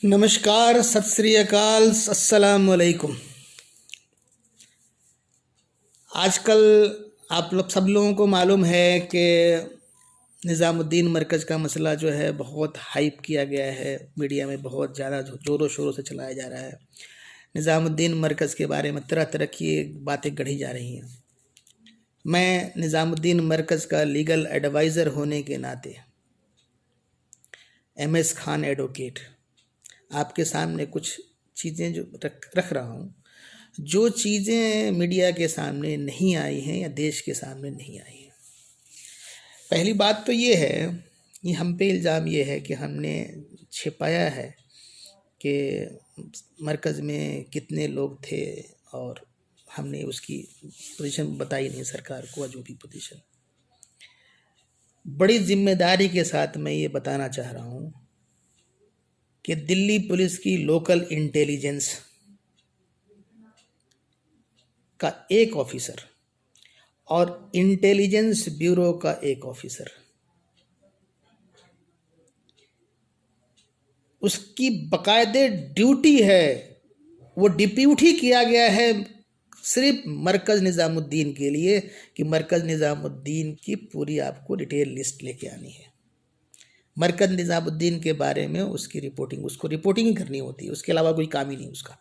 नमस्कार, सत श्री अकाल, अस्सलाम वालेकुम। आजकल आप लोग सब लोगों को मालूम है कि निज़ामुद्दीन मरकज़ का मसला जो है बहुत हाइप किया गया है, मीडिया में बहुत ज़्यादा ज़ोरों शोरों से चलाया जा रहा है। निज़ामुद्दीन मरकज़ के बारे में तरह तरह की बातें गढ़ी जा रही हैं। मैं निज़ामुद्दीन मरकज़ का लीगल एडवाइज़र होने के नाते MS खान एडवोकेट आपके सामने कुछ चीज़ें जो रख रहा हूँ, जो चीज़ें मीडिया के सामने नहीं आई हैं या देश के सामने नहीं आई हैं। पहली बात तो ये है कि हम पे इल्ज़ाम ये है कि हमने छिपाया है कि मरकज़ में कितने लोग थे और हमने उसकी पोजीशन बताई नहीं सरकार को, जो भी पोजीशन। बड़ी जिम्मेदारी के साथ मैं ये बताना चाह रहा हूँ कि दिल्ली पुलिस की लोकल इंटेलिजेंस का एक ऑफिसर और इंटेलिजेंस ब्यूरो का एक ऑफिसर, उसकी बाकायदे ड्यूटी है, वो डिप्यूट ही किया गया है सिर्फ मरकज़ निज़ामुद्दीन के लिए कि मरकज़ निज़ामुद्दीन की पूरी आपको डिटेल लिस्ट लेके आनी है। मरकज़ निज़ामुद्दीन के बारे में उसकी रिपोर्टिंग, उसको रिपोर्टिंग ही करनी होती है, उसके अलावा कोई काम ही नहीं उसका।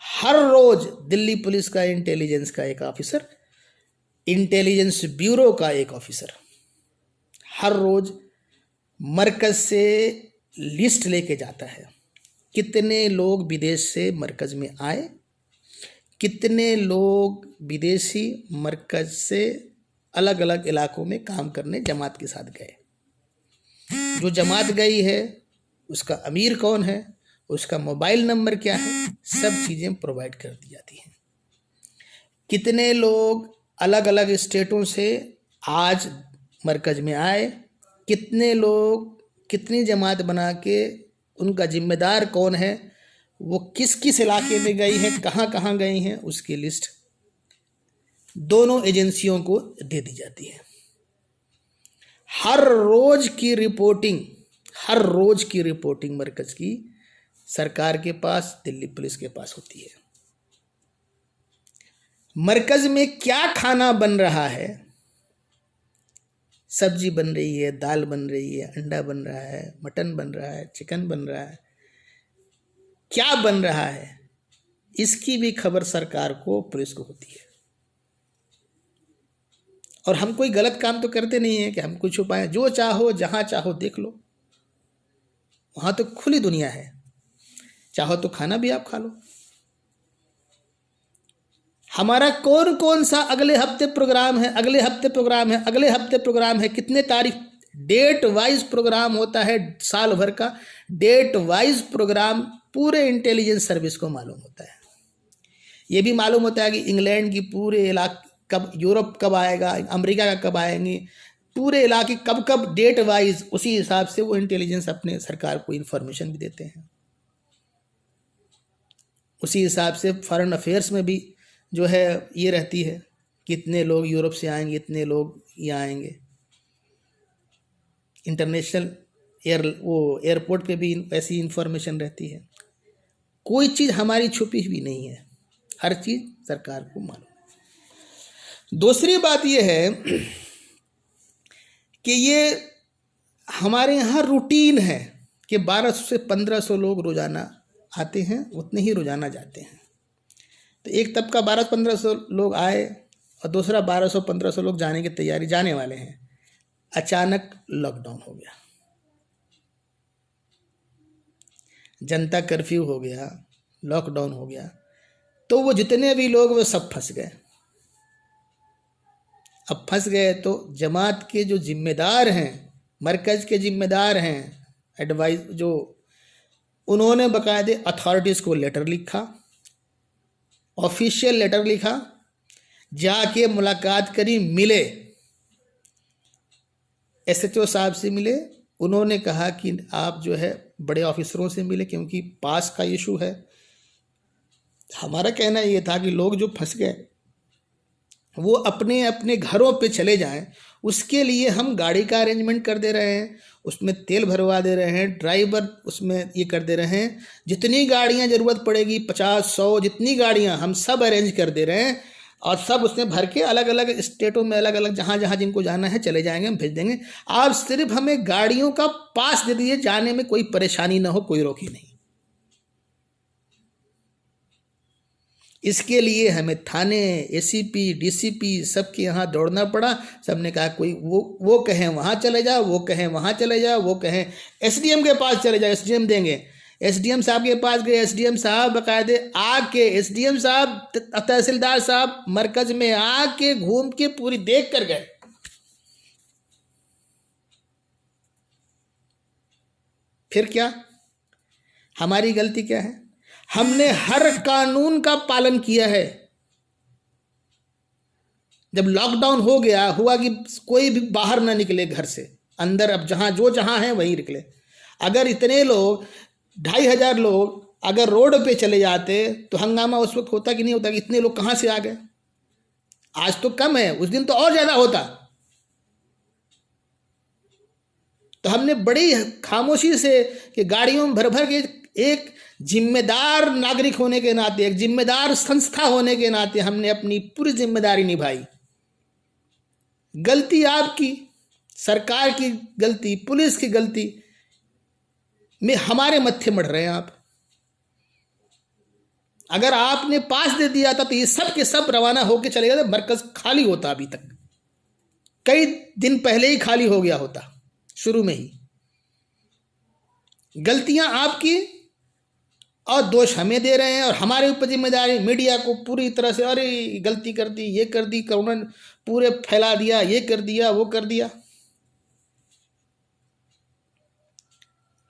हर रोज़ दिल्ली पुलिस का इंटेलिजेंस का एक ऑफिसर, इंटेलिजेंस ब्यूरो का एक ऑफिसर हर रोज़ मरकज़ से लिस्ट लेके जाता है, कितने लोग विदेश से मरकज़ में आए, कितने लोग विदेशी मरकज़ से अलग अलग इलाकों में काम करने जमात के साथ गए। जो जमात गई है उसका अमीर कौन है, उसका मोबाइल नंबर क्या है, सब चीज़ें प्रोवाइड कर दी जाती हैं। कितने लोग अलग अलग स्टेटों से आज मरकज़ में आए, कितने लोग कितनी जमात बना के, उनका जिम्मेदार कौन है, वो किस किस इलाके में गई है, कहाँ कहाँ गई हैं, उसकी लिस्ट दोनों एजेंसियों को दे दी जाती है। हर रोज़ की रिपोर्टिंग मरकज़ की सरकार के पास, दिल्ली पुलिस के पास होती है। मरकज़ में क्या खाना बन रहा है, सब्जी बन रही है, दाल बन रही है, अंडा बन रहा है, मटन बन रहा है, चिकन बन रहा है, क्या बन रहा है, इसकी भी खबर सरकार को, पुलिस को होती है। और हम कोई गलत काम तो करते नहीं हैं कि हम कुछ छुपाएं। जो चाहो जहाँ चाहो देख लो, वहाँ तो खुली दुनिया है, चाहो तो खाना भी आप खा लो। हमारा कौन कौन सा अगले हफ्ते प्रोग्राम है, कितने तारीख, डेट वाइज प्रोग्राम होता है, साल भर का डेट वाइज प्रोग्राम पूरे इंटेलिजेंस सर्विस को मालूम होता है। ये भी मालूम होता है कि इंग्लैंड की पूरे इलाके कब, यूरोप कब आएगा, अमेरिका का कब आएंगे, पूरे इलाके कब कब डेट वाइज, उसी हिसाब से वो इंटेलिजेंस अपने सरकार को इन्फॉर्मेशन भी देते हैं। उसी हिसाब से फॉरेन अफेयर्स में भी जो है ये रहती है, कितने लोग यूरोप से आएंगे, इतने लोग यहाँ आएंगे। इंटरनेशनल एयरपोर्ट पे भी ऐसी इंफॉर्मेशन रहती है। कोई चीज़ हमारी छुपी हुई नहीं है, हर चीज़ सरकार को मालूम। दूसरी बात ये है कि ये हमारे यहाँ रूटीन है कि 1200 से 1500 लोग रोज़ाना आते हैं, उतने ही रोज़ाना जाते हैं। तो एक तबका 1200-1500 लोग आए और दूसरा 1200-1500 लोग जाने की तैयारी, जाने वाले हैं। अचानक लॉकडाउन हो गया, जनता कर्फ्यू हो गया, लॉकडाउन हो गया, तो वो जितने भी लोग वो सब फंस गए। अब फंस गए तो जमात के जो जिम्मेदार हैं, मरकज़ के जिम्मेदार हैं, एडवाइस जो, उन्होंने बाकायदे अथॉरिटीज़ को लेटर लिखा, ऑफिशियल लेटर लिखा, जाके मुलाकात करी, मिले, SHO साहब से मिले। उन्होंने कहा कि आप जो है बड़े ऑफिसरों से मिले क्योंकि पास का इशू है। हमारा कहना ये था कि लोग जो फंस गए वो अपने अपने घरों पे चले जाएं, उसके लिए हम गाड़ी का अरेंजमेंट कर दे रहे हैं, उसमें तेल भरवा दे रहे हैं, ड्राइवर उसमें ये कर दे रहे हैं, जितनी गाड़ियां ज़रूरत पड़ेगी 50-100 जितनी गाड़ियां हम सब अरेंज कर दे रहे हैं, और सब उसमें भर के अलग अलग स्टेटों में अलग अलग जहाँ जहाँ जिनको जाना है चले जाएंगे, हम भेज देंगे। आप सिर्फ हमें गाड़ियों का पास दे दीजिए, जाने में कोई परेशानी ना हो, कोई रोकी नहीं। इसके लिए हमें थाने, एसीपी, डीसीपी सबके यहाँ दौड़ना पड़ा। सबने कहा कोई वो कहें वहाँ चले जाओ, वो कहें वहाँ चले जाओ, वो कहें एसडीएम के पास चले जाओ, एसडीएम देंगे। एसडीएम साहब के पास गए, एसडीएम साहब बाकायदे आके, एसडीएम साहब, तहसीलदार साहब मरकज में आके घूम के पूरी देख कर गए। फिर क्या, हमारी गलती क्या है? हमने हर कानून का पालन किया है। जब लॉकडाउन हो गया, हुआ कि कोई भी बाहर ना निकले घर से, अंदर अब जहां है वहीं निकले। अगर इतने लोग 2500 लोग अगर रोड पे चले जाते तो हंगामा उस वक्त होता कि नहीं होता कि इतने लोग कहां से आ गए? आज तो कम है, उस दिन तो और ज्यादा होता। तो हमने बड़ी खामोशी से कि गाड़ियों में भर भर के, एक जिम्मेदार नागरिक होने के नाते, एक जिम्मेदार संस्था होने के नाते हमने अपनी पूरी जिम्मेदारी निभाई। गलती आपकी, सरकार की गलती, पुलिस की गलती में हमारे मत्थे मढ़ रहे हैं आप। अगर आपने पास दे दिया था तो ये सब के सब रवाना होकर चले गए, मरकज खाली होता, अभी तक कई दिन पहले ही खाली हो गया होता, शुरू में ही। गलतियां आपकी और दोष हमें दे रहे हैं, और हमारे ऊपर जिम्मेदारी मीडिया को पूरी तरह से, अरे गलती कर दी, ये कर दी, कोरोना पूरे फैला दिया, ये कर दिया, वो कर दिया।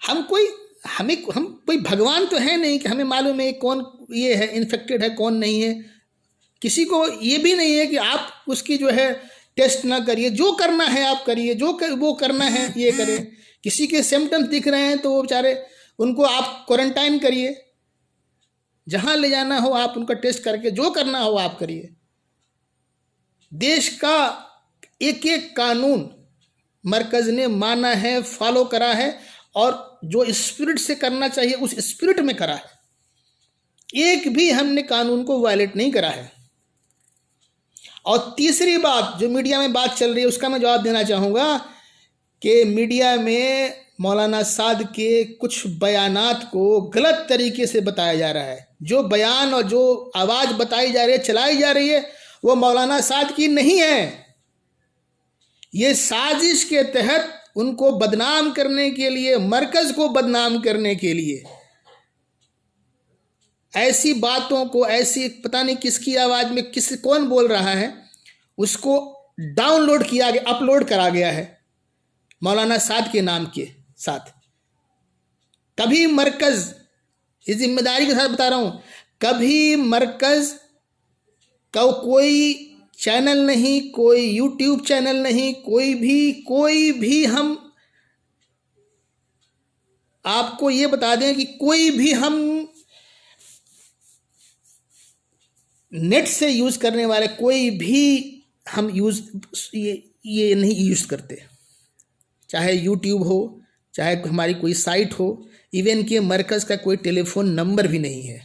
हम कोई भगवान तो है नहीं कि हमें मालूम है कौन ये है इन्फेक्टेड है, कौन नहीं है। किसी को ये भी नहीं है कि आप उसकी जो है टेस्ट ना करिए, जो करना है आप करिए, वो करना है ये करें। किसी के सिम्टम्स दिख रहे हैं तो वो बेचारे, उनको आप क्वारंटाइन करिए, जहां ले जाना हो आप उनका टेस्ट करके, जो करना हो आप करिए। देश का एक एक कानून मरकज ने माना है, फॉलो करा है, और जो स्पिरिट से करना चाहिए उस स्पिरिट में करा है। एक भी हमने कानून को वायलेट नहीं करा है। और तीसरी बात, जो मीडिया में बात चल रही है उसका मैं जवाब देना चाहूँगा कि मीडिया में मौलाना साद के कुछ बयानात को गलत तरीके से बताया जा रहा है। जो बयान और जो आवाज़ बताई जा रही है, चलाई जा रही है, वो मौलाना साद की नहीं है। ये साजिश के तहत उनको बदनाम करने के लिए, मरकज को बदनाम करने के लिए ऐसी बातों को, ऐसी पता नहीं किसकी आवाज़ में कौन बोल रहा है, उसको डाउनलोड किया गया, अपलोड करा गया है मौलाना साद के नाम के साथ। कभी मरकज, इस जिम्मेदारी के साथ बता रहा हूं, कभी मरकज का कोई चैनल नहीं, कोई यूट्यूब चैनल नहीं, कोई भी हम आपको ये बता दें कि कोई भी हम नेट से यूज करने वाले कोई भी हम ये नहीं यूज करते, चाहे यूट्यूब हो, चाहे हमारी कोई साइट हो, इवन कि मरकज का कोई टेलीफोन नंबर भी नहीं है।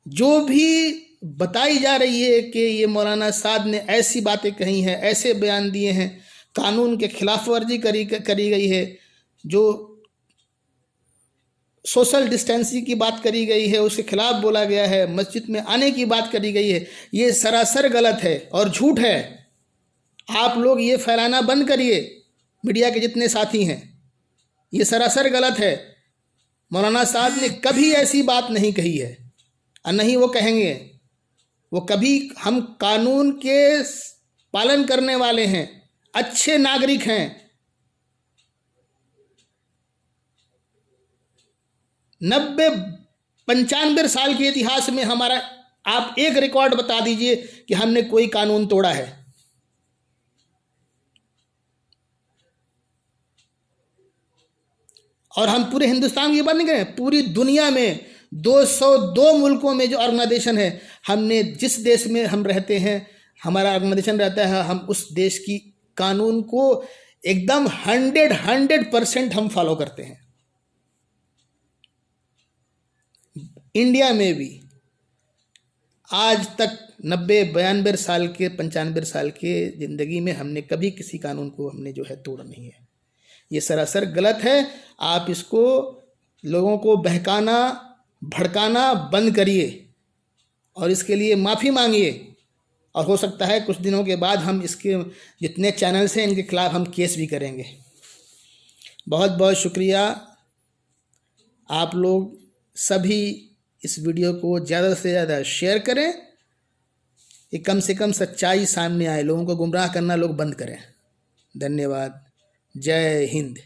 जो भी बताई जा रही है कि ये मौलाना साद ने ऐसी बातें कही हैं, ऐसे बयान दिए हैं, कानून के खिलाफ वर्जी करी गई है, जो सोशल डिस्टेंसिंग की बात करी गई है उसके खिलाफ बोला गया है, मस्जिद में आने की बात करी गई है, ये सरासर गलत है और झूठ है। आप लोग ये फैलाना बंद करिए, मीडिया के जितने साथी हैं, ये सरासर गलत है। मौलाना साद ने कभी ऐसी बात नहीं कही है और नहीं वो कहेंगे। वो कभी, हम कानून के पालन करने वाले हैं, अच्छे नागरिक हैं। 95 साल के इतिहास में हमारा, आप एक रिकॉर्ड बता दीजिए कि हमने कोई कानून तोड़ा है। और हम पूरे हिंदुस्तान की बात नहीं करें, पूरी दुनिया में 202 मुल्कों में जो ऑर्गेनाइजेशन है, हमने जिस देश में हम रहते हैं, हमारा आर्गुमेंटेशन रहता है हम उस देश की कानून को एकदम 100% हम फॉलो करते हैं। इंडिया में भी आज तक 90-92 साल के 95 साल के ज़िंदगी में हमने कभी किसी कानून को हमने जो है तोड़ा नहीं है। ये सरासर गलत है। आप इसको लोगों को बहकाना भड़काना बंद करिए और इसके लिए माफ़ी मांगिए, और हो सकता है कुछ दिनों के बाद हम इसके जितने चैनल्स हैं इनके खिलाफ हम केस भी करेंगे। बहुत बहुत शुक्रिया। आप लोग सभी इस वीडियो को ज़्यादा से ज़्यादा शेयर करें, ये कम से कम सच्चाई सामने आए, लोगों को गुमराह करना लोग बंद करें। धन्यवाद। जय हिंद।